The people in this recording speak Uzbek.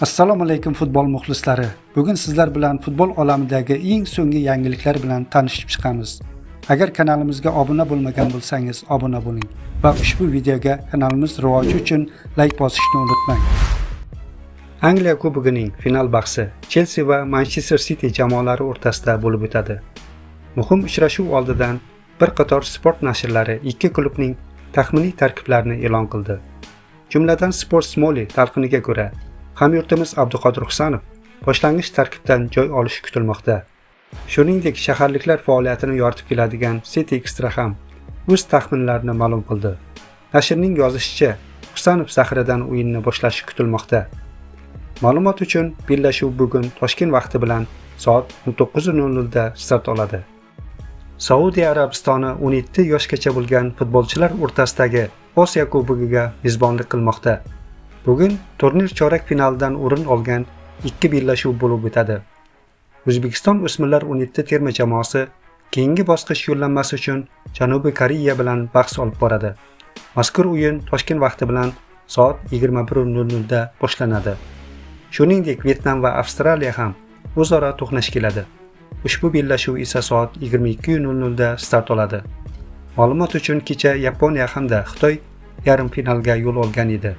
Assalomu alaykum futbol muxlislari. Bugun sizlar bilan futbol olamidagi eng so'nggi yangiliklar bilan tanishib chiqamiz. Agar kanalimizga obuna bo'lmagan bo'lsangiz, obuna bo'ling va ushbu videoga kanalimiz rivoji uchun like bosishni unutmang. Angliya Kubogining final bahsi Chelsea va Manchester City jamoalari o'rtasida bo'lib o'tadi. Muhim uchrashuv oldidan bir qator sport nashrlari ikki klubning taxminiy tarkiblarini e'lon qildi. Jumladan Sport Smoli talqiniga ko'ra, hamyurtimiz Abduqodir Husanov boshlang'ich tarkibdan joy olishi kutilmoqda. Shuningdek, shaharliklar faoliyatini yoritib keladigan City Extra ham o'z taxminlarini ma'lum qildi. Nashrning yozishicha, Husanov zaxiradan o'yinni boshlashi kutilmoqda. Ma'lumot uchun, bellashuv bugun Toshkent vaqti bilan soat 19:00 da start oladi. Saudiya Arabistoni 17 yoshgacha bo'lgan futbolchilar o'rtasidagi Osiyo Kubogiga mezbonlik qilmoqda. Bugun turnir chorak finalidan o'rin olgan ikki bellashuv bo'lib o'tadi. O'zbekiston o'smirlar 17 terma jamoasi keyingi bosqich yo'llanmasi uchun Janubiy Koreya bilan bahs olib boradi. Mazkur o'yin Toshkent vaqti bilan soat 21:00 da boshlanadi. Shuningdek, Vyetnam va Avstraliya ham o'zaro to'qnash keladi. Ushbu bellashuv esa soat 22:00 da start oladi. Ma'lumot uchun, kecha Yaponiya hamda Xitoy yarim finalga yo'l olgan edi.